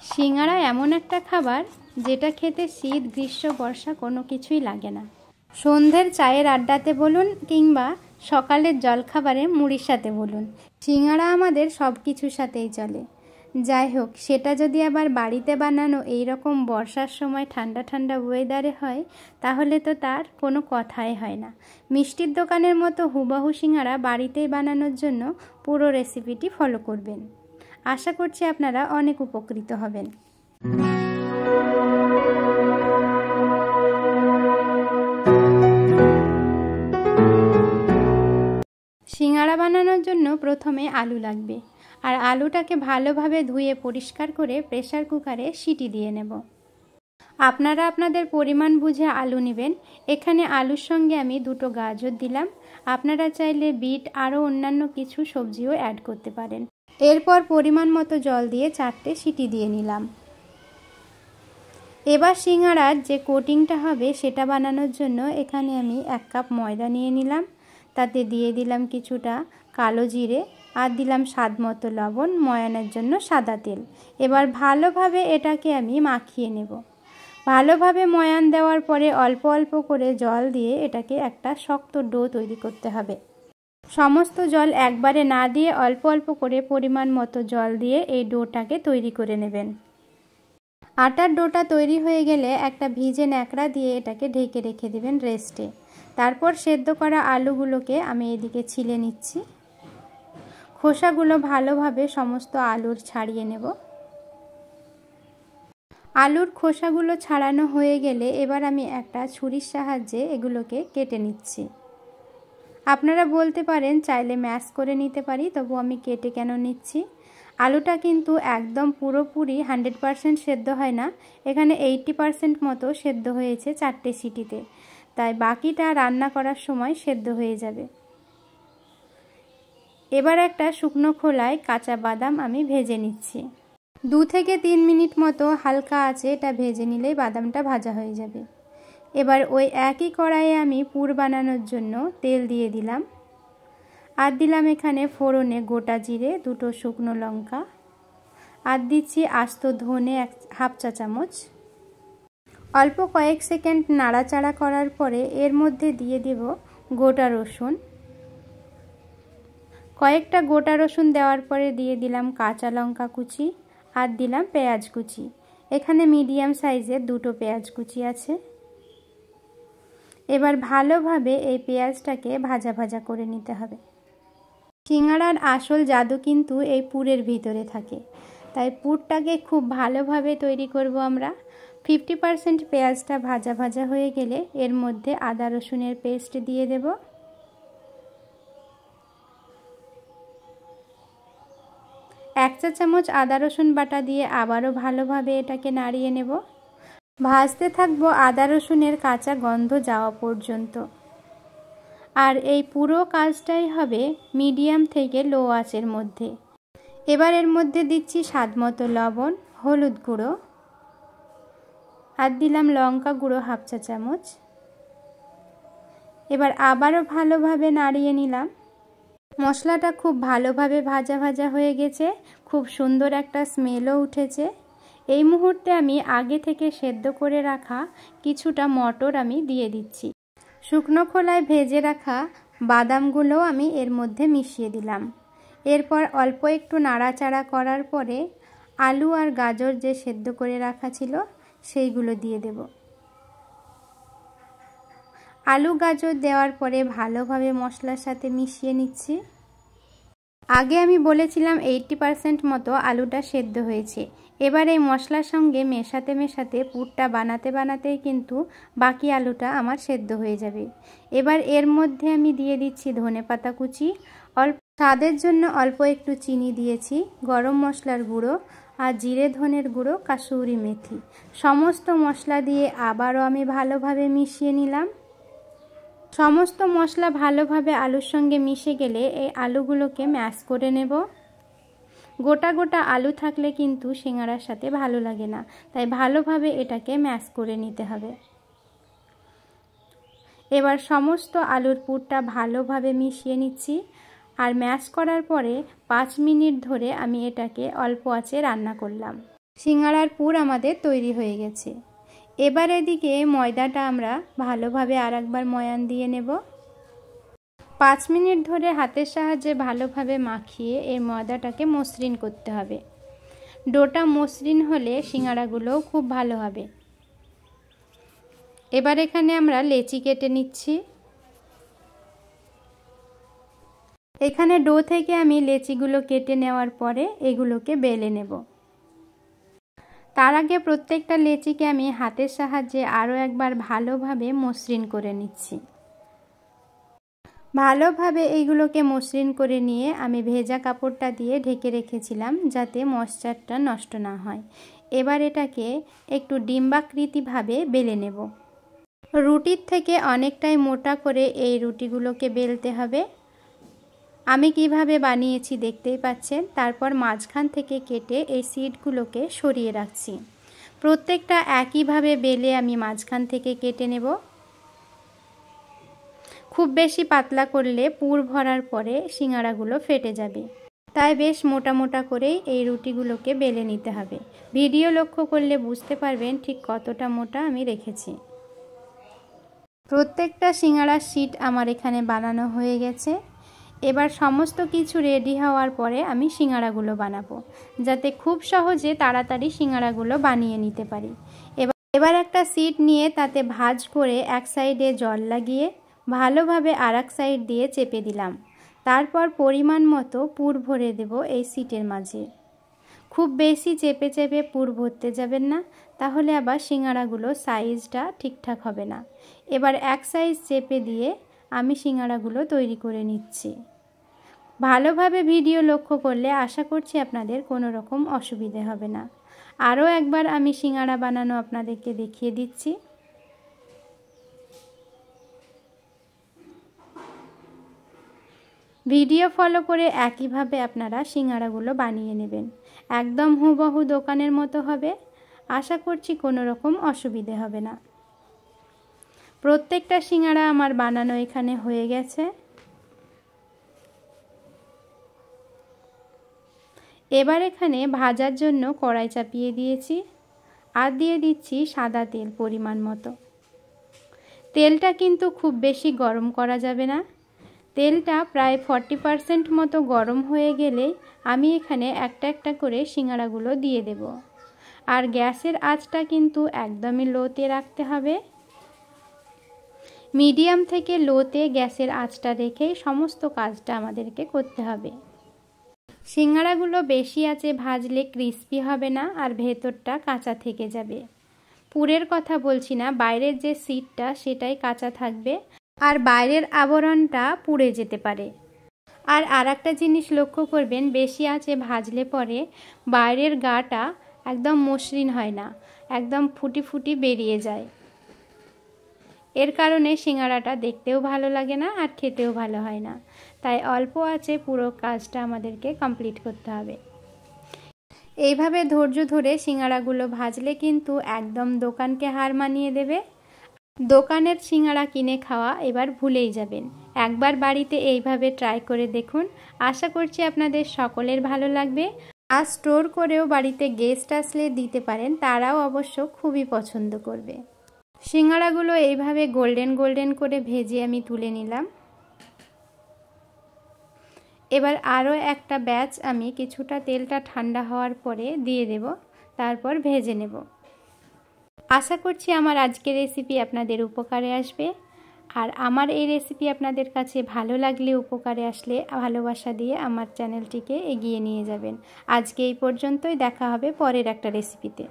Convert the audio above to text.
সিঙ্গারা এমন একটা খাবার যেটা খেতে শীত গ্রীষ্ম বর্ষা কোনো কিছুই লাগে না। সন্ধ্যের চায়ের আড্ডাতে বলুন কিংবা সকালের জলখাবারে মুড়ির সাথে বলুন, সিঙ্গারা আমাদের সব কিছুর সাথেই চলে। যাই হোক, সেটা যদি আবার বাড়িতে বানানো এই রকম বর্ষার সময় ঠান্ডা ঠান্ডা ওয়েদারে হয়, তাহলে তো তার কোনো কথাই হয় না। মিষ্টির দোকানের মতো হুবহু সিঙ্গারা বাড়িতেই বানানোর জন্য পুরো রেসিপিটি ফলো করবেন। আশা করছি আপনারা অনেক উপকৃত হবেন। সিঙ্গারা বানানোর জন্য প্রথমে আলু লাগবে, আর আলুটাকে ভালোভাবে ধুয়ে পরিষ্কার করে প্রেসার কুকারে সিটি দিয়ে নেব। আপনারা আপনাদের পরিমাণ বুঝে আলু নেবেন। এখানে আলুর সঙ্গে আমি 2টো গাজর দিলাম। আপনারা চাইলে বিট আরও অন্যান্য কিছু সবজিও অ্যাড করতে পারেন। এরপর পরিমাণ মতো জল দিয়ে 4টে সিটি দিয়ে নিলাম। এবার সিঙ্গারার যে কোটিংটা হবে সেটা বানানোর জন্য এখানে আমি 1 কাপ ময়দা নিয়ে নিলাম। তাতে দিয়ে দিলাম কিছুটা কালো জিরে আর দিলাম স্বাদ মতো লবণ, ময়ানের জন্য সাদা তেল। এবার ভালোভাবে এটাকে আমি মাখিয়ে নেব। ভালোভাবে ময়ান দেওয়ার পরে অল্প অল্প করে জল দিয়ে এটাকে একটা শক্ত ডো তৈরি করতে হবে। সমস্ত জল একবারে না দিয়ে অল্প অল্প করে পরিমাণ মতো জল দিয়ে এই ডোটাকে তৈরি করে নেবেন। আটার ডোটা তৈরি হয়ে গেলে একটা ভিজে ন্যাকড়া দিয়ে এটাকে ঢেকে রেখে দেবেন রেস্টে। তারপর সেদ্ধ করা আলুগুলোকে আমি এদিকে ছিলে নিচ্ছি। খোসাগুলো ভালোভাবে সমস্ত আলুর ছাড়িয়ে নেব। আলুর খোসাগুলো ছাড়ানো হয়ে গেলে এবার আমি একটা ছুরির সাহায্যে এগুলোকে কেটে নিচ্ছি। আপনারা বলতে পারেন চাইলে ম্যাশ করে নিতে পারি, তবু আমি কেটে কেন নিচ্ছি। আলুটা কিন্তু একদম পুরোপুরি 100% সেদ্ধ হয় না, এখানে 80% মতো সেদ্ধ হয়েছে 4টে সিটিতে, তাই বাকিটা রান্না করার সময় সেদ্ধ হয়ে যাবে। এবার একটা শুকনো খোলায় কাঁচা বাদাম আমি ভেজে নিচ্ছি। 2 থেকে 3 মিনিট মতো হালকা আঁচে এটা ভেজে নিলেই বাদামটা ভাজা হয়ে যাবে। এবার ওই একই কড়াইয়ে আমি পুর বানানোর জন্য তেল দিয়ে দিলাম। আর দিলাম এখানে ফোড়নে গোটা জিরে, 2টো শুকনো লঙ্কা, আর দিচ্ছি আস্ত ধনে 1/2 চা চামচ। অল্প কয়েক সেকেন্ড নাড়াচাড়া করার পরে এর মধ্যে দিয়ে দেব গোটা রসুন। কয়েকটা গোটা রসুন দেওয়ার পরে দিয়ে দিলাম কাঁচা লঙ্কা কুচি আর দিলাম পেঁয়াজ কুচি। এখানে মিডিয়াম সাইজের 2টো পেঁয়াজ কুচি আছে। এবার ভালোভাবে এই পেঁয়াজটাকে ভাজা ভাজা করে নিতে হবে। সিঙ্গারার আসল জাদু কিন্তু এই পুরের ভিতরে থাকে, তাই পুরটাকে খুব ভালোভাবে তৈরি করব আমরা। 50% পেঁয়াজটা ভাজা ভাজা হয়ে গেলে এর মধ্যে আদা রসুনের পেস্ট দিয়ে দেব। এক চা চামচ আদা রসুন বাটা দিয়ে আবারও ভালোভাবে এটাকে নাড়িয়ে নেব। ভাজতে থাকবো আদা রসুনের কাঁচা গন্ধ যাওয়া পর্যন্ত। আর এই পুরো কাজটাই হবে মিডিয়াম থেকে লো আঁচের মধ্যে। এবার এর মধ্যে দিচ্ছি স্বাদ মতো লবণ, হলুদ গুঁড়ো, আর দিলাম লঙ্কা গুঁড়ো 1/2 চা চামচ। এবার আবারও ভালোভাবে নাড়িয়ে নিলাম। মশলাটা খুব ভালোভাবে ভাজা ভাজা হয়ে গেছে, খুব সুন্দর একটা স্মেলও উঠেছে। এই মুহূর্তে আমি আগে থেকে সেদ্ধ করে রাখা কিছুটা মটর আমি দিয়ে দিচ্ছি। শুকনো খোলায় ভেজে রাখা বাদামগুলো আমি এর মধ্যে মিশিয়ে দিলাম। এরপর অল্প একটু নাড়াচাড়া করার পরে আলু আর গাজর যে সেদ্ধ করে রাখা ছিল সেইগুলো দিয়ে দেব। আলু গাজর দেওয়ার পরে ভালোভাবে মশলার সাথে মিশিয়ে নিচ্ছি। আগে আমি বলেছিলাম 80% মতো আলুটা সেদ্ধ হয়েছে। এবার এই মশলার সঙ্গে মেশাতে মেশাতে পুরটা বানাতে বানাতেই কিন্তু বাকি আলুটা আমার সেদ্ধ হয়ে যাবে। এবার এর মধ্যে আমি দিয়ে দিচ্ছি ধনেপাতা কুচি, অল্প স্বাদের জন্য অল্প একটু চিনি দিয়েছি, গরম মশলার গুঁড়ো আর জিরে ধনের গুঁড়ো, কাসুরি মেথি। সমস্ত মশলা দিয়ে আবারও আমি ভালোভাবে মিশিয়ে নিলাম। সমস্ত মশলা ভালোভাবে আলুর সঙ্গে মিশে গেলে এই আলুগুলোকে ম্যাশ করে নেব। গোটা গোটা আলু থাকলে কিন্তু সিঙ্গারার সাথে ভালো লাগে না, তাই ভালোভাবে এটাকে ম্যাশ করে নিতে হবে। এবার সমস্ত আলুর পুরটা ভালোভাবে মিশিয়ে নিচ্ছি। আর ম্যাশ করার পরে 5 মিনিট ধরে আমি এটাকে অল্প আঁচে রান্না করলাম। সিঙ্গাড়ার পুর আমাদের তৈরি হয়ে গেছে। এবার এদিকে ময়দাটা আমরা ভালোভাবে আরেকবার ময়ান দিয়ে নেব। 5 মিনিট ধরে হাতের সাহায্যে ভালোভাবে মাখিয়ে এই ময়দাটাকে মসৃণ করতে হবে। ডোটা মসৃণ হলে সিঙ্গাড়াগুলোও খুব ভালো হবে। এবার এখানে আমরা লেচি কেটে নিচ্ছি। এখানে ডো থেকে আমি লেচিগুলো কেটে নেওয়ার পরে এগুলোকে বেলে নেব। তার আগে প্রত্যেকটা লেচিকে আমি হাতের সাহায্যে আরও একবার ভালোভাবে মসৃণ করে নিচ্ছি। ভালোভাবে এইগুলোকে মসৃণ করে নিয়ে আমি ভেজা কাপড়টা দিয়ে ঢেকে রেখেছিলাম যাতে ময়েশ্চারটা নষ্ট না হয়। এবার এটাকে একটু ডিম্বাকৃতিভাবে বেলে নেব। রুটির থেকে অনেকটাই মোটা করে এই রুটিগুলোকে বেলতে হবে। আমি কিভাবে বানিয়েছি দেখতেই পাচ্ছেন। তারপর মাঝখান থেকে কেটে এই সিটগুলোকে সরিয়ে রাখছি। প্রত্যেকটা একইভাবে বেলে আমি মাঝখান থেকে কেটে নেব। খুব বেশি পাতলা করলে পুর ভরার পরে সিঙ্গাড়াগুলো ফেটে যাবে, তাই বেশ মোটা মোটা করেই এই রুটিগুলোকে বেলে নিতে হবে। ভিডিও লক্ষ্য করলে বুঝতে পারবেন ঠিক কতটা মোটা আমি রেখেছি। প্রত্যেকটা সিঙ্গাড়ার সিট আমার এখানে বানানো হয়ে গেছে। এবার সমস্ত কিছু রেডি হওয়ার পরে আমি সিঙ্গাড়াগুলো বানাবো, যাতে খুব সহজে তাড়াতাড়ি সিঙ্গাড়াগুলো বানিয়ে নিতে পারি। এবার একটা সিট নিয়ে তাতে ভাঁজ করে এক সাইডে জল লাগিয়ে ভালোভাবে আরেক সাইড দিয়ে চেপে দিলাম। তারপর পরিমাণ মতো পুর ভরে দেব এই সিটের মাঝে। খুব বেশি চেপে চেপে পুর ভরতে যাবেন না, তাহলে আবার সিঙ্গাড়াগুলো সাইজটা ঠিকঠাক হবে না। এবার এক সাইজ চেপে দিয়ে আমি সিঙ্গাড়াগুলো তৈরি করে নিচ্ছি। ভালোভাবে ভিডিও লক্ষ্য করলে আশা করছি আপনাদের কোনো রকম অসুবিধে হবে না। আরও একবার আমি সিঙ্গাড়া বানানো আপনাদেরকে দেখিয়ে দিচ্ছি। ভিডিও ফলো করে একইভাবে আপনারা সিঙ্গাড়াগুলো বানিয়ে নেবেন। একদম হুবহু দোকানের মতো হবে। আশা করছি কোনো রকম অসুবিধে হবে না। প্রত্যেকটা সিঙ্গাড়া আমার বানানো এখানে হয়ে গেছে। এবার এখানে ভাজার জন্য কড়াই চাপিয়ে দিয়েছি আর দিয়ে দিচ্ছি সাদা তেল পরিমাণ মতো। তেলটা কিন্তু খুব বেশি গরম করা যাবে না। তেলটা প্রায় 40% মতো গরম হয়ে গেলে আমি এখানে একটা একটা করে সিঙ্গাড়াগুলো দিয়ে দেব। আর গ্যাসের আঁচটা কিন্তু একদমই লোতে রাখতে হবে। মিডিয়াম থেকে লোতে গ্যাসের আঁচটা রেখে সমস্ত কাজটা আমাদেরকে করতে হবে। সিঙ্গাড়াগুলো বেশি আঁচে ভাজলে ক্রিস্পি হবে না আর ভেতরটা কাঁচা থেকে যাবে। পুরের কথা বলছি না, বাইরের যে সিটটা সেটাই কাঁচা থাকবে আর বাইরের আবরণটা পুড়ে যেতে পারে। আর আরেকটা জিনিস লক্ষ্য করবেন, বেশি আঁচে ভাজলে পরে বাইরের গাটা একদম মসৃণ হয় না, একদম ফুটি ফুটি বেরিয়ে যায়। এর কারণে সিঙ্গাড়াটা দেখতেও ভালো লাগে না আর খেতেও ভালো হয় না। তাই অল্প আঁচে পুরো কাজটা আমাদেরকে কমপ্লিট করতে হবে। এইভাবে ধৈর্য ধরে সিঙ্গাড়াগুলো ভাজলে কিন্তু একদম দোকানকে হার মানিয়ে দেবে। দোকানের সিঙ্গাড়া কিনে খাওয়া এবার ভুলেই যাবেন। একবার বাড়িতে এইভাবে ট্রাই করে দেখুন। আশা করছি আপনাদের সকলের ভালো লাগবে। আর স্টোর করেও বাড়িতে গেস্ট আসলে দিতে পারেন, তারাও অবশ্য খুবই পছন্দ করবে। সিঙ্গাড়াগুলো এইভাবে গোল্ডেন গোল্ডেন করে ভেজে আমি তুলে নিলাম। এবার আরও একটা ব্যাচ আমি কিছুটা তেলটা ঠান্ডা হওয়ার পরে দিয়ে দেব, তারপর ভেজে নেব। আশা করছি আমার আজকের রেসিপি আপনাদের উপকারে আসবে। আর আমার এই রেসিপি আপনাদের কাছে ভালো লাগলে, উপকারে আসলে ভালোবাসা দিয়ে আমার চ্যানেলটিকে এগিয়ে নিয়ে যাবেন। আজকে এই পর্যন্তই, দেখা হবে পরের একটা রেসিপিতে।